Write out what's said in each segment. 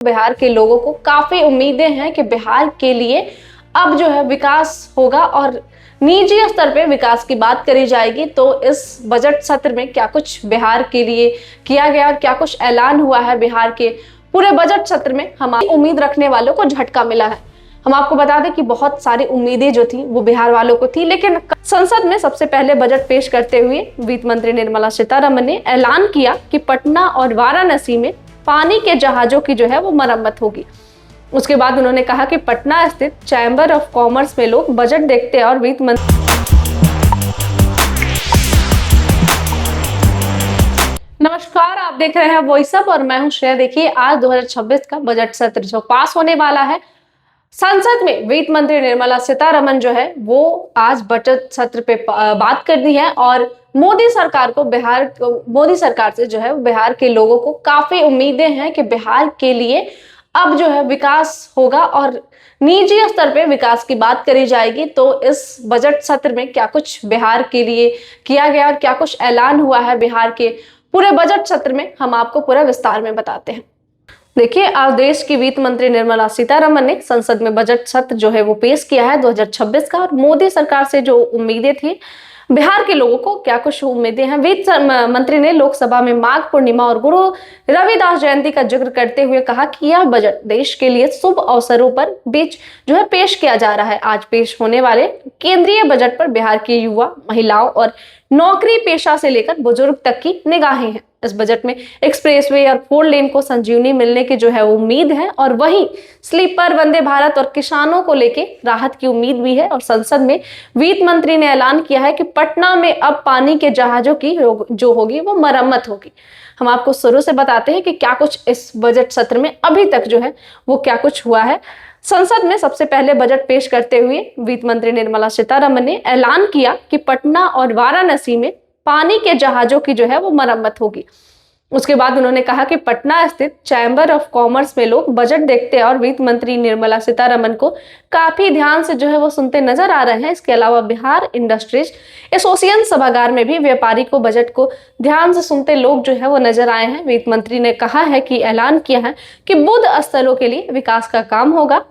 बिहार के लोगों को काफी उम्मीदें हैं कि बिहार के लिए अब जो है विकास होगा और निजी स्तर पे विकास की बात करी जाएगी। तो इस बजट सत्र में क्या कुछ बिहार के लिए किया गया और क्या कुछ ऐलान हुआ है बिहार के पूरे बजट सत्र में, हम उम्मीद रखने वालों को झटका मिला है। हम आपको बता दें कि बहुत सारी उम्मीदें जो थी वो बिहार वालों को थी, लेकिन संसद में सबसे पहले बजट पेश करते हुए वित्त मंत्री निर्मला सीतारमण ने ऐलान किया कि पटना और वाराणसी में पानी के जहाजों की जो है वो मरम्मत होगी। उसके बाद उन्होंने कहा कि पटना स्थित चैम्बर ऑफ कॉमर्स में लोग बजट देखते हैं और वित्त मंत्री। नमस्कार, आप देख रहे हैं वॉइस अप और मैं हूं श्रेया। देखिए, आज 2026 का बजट सत्र जो पास होने वाला है संसद में, वित्त मंत्री निर्मला सीतारमण जो है वो आज बजट सत्र पे बात कर दी है और मोदी सरकार से जो है बिहार के लोगों को काफी उम्मीदें हैं कि बिहार के लिए अब जो है विकास होगा और निजी स्तर पे विकास की बात करी जाएगी। तो इस बजट सत्र में क्या कुछ बिहार के लिए किया गया और क्या कुछ ऐलान हुआ है बिहार के पूरे बजट सत्र में, हम आपको पूरा विस्तार में बताते हैं। देखिए, आज देश की वित्त मंत्री निर्मला सीतारमण ने संसद में बजट सत्र जो है वो पेश किया है 2026 का। और मोदी सरकार से जो उम्मीदें थी, बिहार के लोगों को क्या कुछ उम्मीदें हैं। वित्त मंत्री ने लोकसभा में माघ पूर्णिमा और गुरु रविदास जयंती का जिक्र करते हुए कहा कि यह बजट देश के लिए शुभ अवसरों पर बीच जो है पेश किया जा रहा है। आज पेश होने वाले केंद्रीय बजट पर बिहार के युवा, महिलाओं और नौकरी पेशा से लेकर बुजुर्ग तक की निगाहें हैं। इस बजट में एक्सप्रेसवे और 4 लेन को संजीवनी मिलने की जो है उम्मीद है और वहीं स्लीपर, वंदे भारत और किसानों को लेके राहत की उम्मीद भी है। और संसद में वित्त मंत्री ने ऐलान किया है कि पटना में अब पानी के जहाजों की जो होगी वो मरम्मत होगी। हम आपको शुरू से बताते हैं कि क्या कुछ इस बजट सत्र में अभी तक जो है वो क्या कुछ हुआ है। संसद में सबसे पहले बजट पेश करते हुए वित्त मंत्री निर्मला सीतारमण ने ऐलान किया कि पटना और वाराणसी में पानी के जहाजों की जो है वो मरम्मत होगी। उसके बाद उन्होंने कहा कि पटना स्थित चैम्बर ऑफ कॉमर्स में लोग बजट देखते हैं और वित्त मंत्री निर्मला सीतारमण को काफी ध्यान से जो है वो सुनते नजर आ रहे हैं। इसके अलावा बिहार इंडस्ट्रीज एसोसिएशन सभागार में भी व्यापारी को बजट को ध्यान से सुनते लोग जो है वो नजर आए हैं। वित्त मंत्री ने कहा है कि ऐलान किया है कि बुद्ध स्थलों के लिए विकास का काम होगा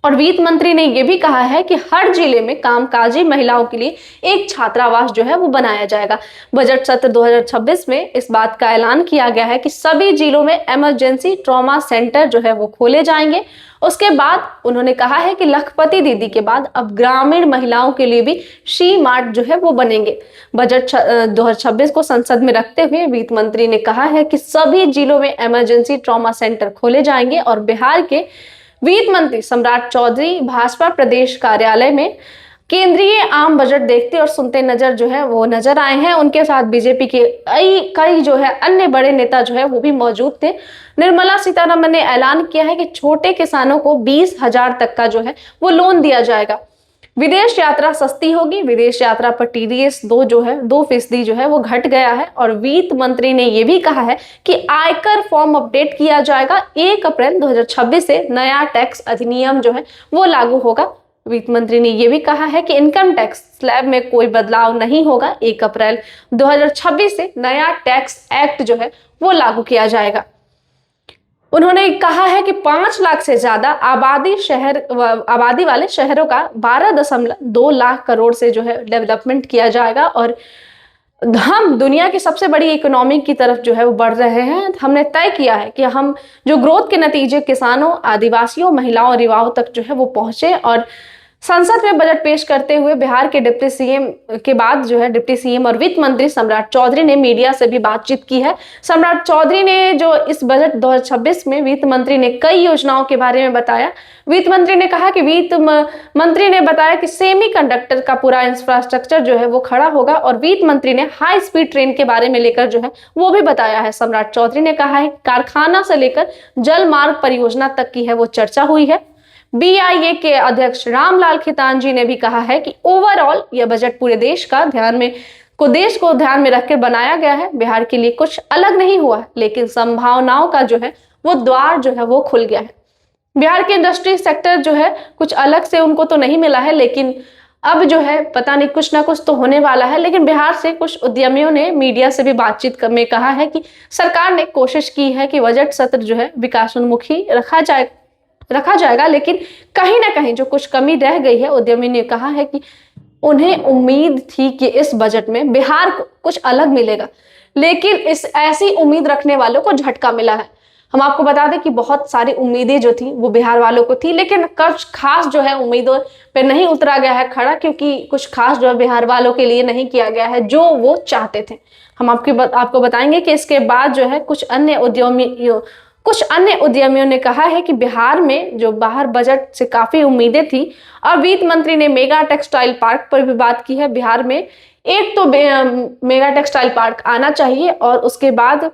और वित्त मंत्री ने यह भी कहा है कि हर जिले में कामकाजी महिलाओं के लिए एक छात्रावास जो है वो बनाया जाएगा। बजट सत्र 2026 में इस बात का ऐलान किया गया है कि सभी जिलों में इमरजेंसी ट्रॉमा सेंटर जो है वो खोले जाएंगे। उसके बाद उन्होंने कहा है कि लखपति दीदी के बाद अब ग्रामीण महिलाओं के लिए भी शी मार्ट जो है वो बनेंगे। बजट 2026 को संसद में रखते हुए वित्त मंत्री ने कहा है कि सभी जिलों में इमरजेंसी ट्रॉमा सेंटर खोले जाएंगे और बिहार के वित्त मंत्री सम्राट चौधरी भाजपा प्रदेश कार्यालय में केंद्रीय आम बजट देखते और सुनते नजर आए हैं। उनके साथ बीजेपी के कई जो है अन्य बड़े नेता जो है वो भी मौजूद थे। निर्मला सीतारमण ने ऐलान किया है कि छोटे किसानों को 20,000 तक का जो है वो लोन दिया जाएगा। विदेश यात्रा सस्ती होगी। विदेश यात्रा पर TDS 2% जो है वो घट गया है। और वित्त मंत्री ने यह भी कहा है कि आयकर फॉर्म अपडेट किया जाएगा। 1 अप्रैल 2026 से नया टैक्स अधिनियम जो है वो लागू होगा। वित्त मंत्री ने यह भी कहा है कि इनकम टैक्स स्लैब में कोई बदलाव नहीं होगा। 1 अप्रैल 2026 से नया टैक्स एक्ट जो है वो लागू किया जाएगा। उन्होंने कहा है कि 5 लाख से ज्यादा आबादी वाले शहरों का 12.2 लाख करोड़ से जो है डेवलपमेंट किया जाएगा और हम दुनिया की सबसे बड़ी इकोनॉमी की तरफ जो है वो बढ़ रहे हैं। हमने तय किया है कि हम जो ग्रोथ के नतीजे किसानों, आदिवासियों, महिलाओं और युवाओं तक जो है वो पहुंचे। और संसद में बजट पेश करते हुए बिहार के डिप्टी सीएम के बाद जो है डिप्टी सीएम और वित्त मंत्री सम्राट चौधरी ने मीडिया से भी बातचीत की है। सम्राट चौधरी ने जो इस बजट 2026 में वित्त मंत्री ने कई योजनाओं के बारे में बताया। वित्त मंत्री ने कहा कि वित्त मंत्री ने बताया कि सेमीकंडक्टर का पूरा इंफ्रास्ट्रक्चर जो है वो खड़ा होगा और वित्त मंत्री ने हाई स्पीड ट्रेन के बारे में लेकर जो है वो भी बताया है। सम्राट चौधरी ने कहा है कारखाना से लेकर जल मार्ग परियोजना तक की है वो चर्चा हुई है। BIA के अध्यक्ष रामलाल खितान जी ने भी कहा है कि ओवरऑल यह बजट पूरे देश को ध्यान में रखकर बनाया गया है। बिहार के लिए कुछ अलग नहीं हुआ है, लेकिन संभावनाओं का जो है वो द्वार जो है वो खुल गया है। बिहार के इंडस्ट्री सेक्टर जो है कुछ अलग से उनको तो नहीं मिला है, लेकिन अब जो है पता नहीं कुछ ना कुछ तो होने वाला है। लेकिन बिहार से कुछ उद्यमियों ने मीडिया से भी बातचीत में कहा है कि सरकार ने कोशिश की है कि बजट सत्र जो है विकासोन्मुखी रखा जाएगा, लेकिन कहीं ना कहीं जो कुछ कमी रह गई है, उद्यमी ने कहा है कि उन्हें उम्मीद थी कि इस बजट में बिहार को कुछ अलग मिलेगा, लेकिन इस ऐसी उम्मीद रखने वालों को झटका मिला है। हम आपको बता दें कि बहुत सारी उम्मीदें जो थी वो बिहार वालों को थी, लेकिन कुछ खास जो है उम्मीदों पे नहीं उतरा गया है खड़ा, क्योंकि कुछ खास जो है बिहार वालों के लिए नहीं किया गया है जो वो चाहते थे। हम आपको बताएंगे कि इसके बाद जो है कुछ अन्य उद्यमियों ने कहा है कि बिहार में जो बाहर बजट से काफी उम्मीदें थी, और वित्त मंत्री ने मेगा टेक्सटाइल पार्क पर भी बात की है। बिहार में एक तो मेगा टेक्सटाइल पार्क आना चाहिए, और उसके बाद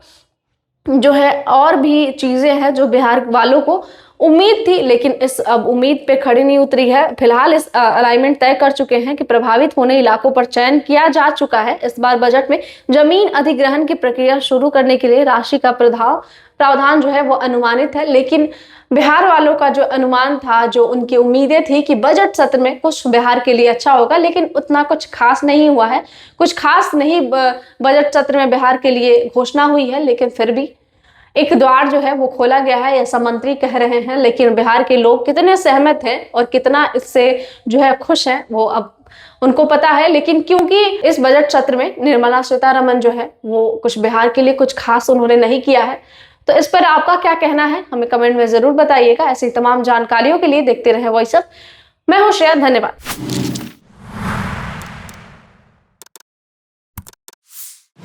जो है और भी चीजें हैं जो बिहार वालों को उम्मीद थी, लेकिन इस अब उम्मीद पे खड़ी नहीं उतरी है। फिलहाल इस अलाइनमेंट तय कर चुके हैं कि प्रभावित होने इलाकों पर चयन किया जा चुका है। इस बार बजट में जमीन अधिग्रहण की प्रक्रिया शुरू करने के लिए राशि का प्रावधान जो है वो अनुमानित है, लेकिन बिहार वालों का जो अनुमान था, जो उनकी उम्मीदें थी कि बजट सत्र में कुछ बिहार के लिए अच्छा होगा, लेकिन उतना कुछ खास नहीं हुआ है। कुछ खास नहीं बजट सत्र में बिहार के लिए घोषणा हुई है, लेकिन फिर भी एक द्वार जो है वो खोला गया है, ऐसा मंत्री कह रहे हैं। लेकिन बिहार के लोग कितने सहमत हैं और कितना इससे जो है खुश हैं वो अब उनको पता है। लेकिन क्योंकि इस बजट सत्र में निर्मला सीतारमण जो है वो कुछ बिहार के लिए कुछ खास उन्होंने नहीं किया है, तो इस पर आपका क्या कहना है हमें कमेंट में जरूर बताइएगा। ऐसी तमाम जानकारियों के लिए देखते रहे वॉइस अप। मैं हूं श्रेया, धन्यवाद।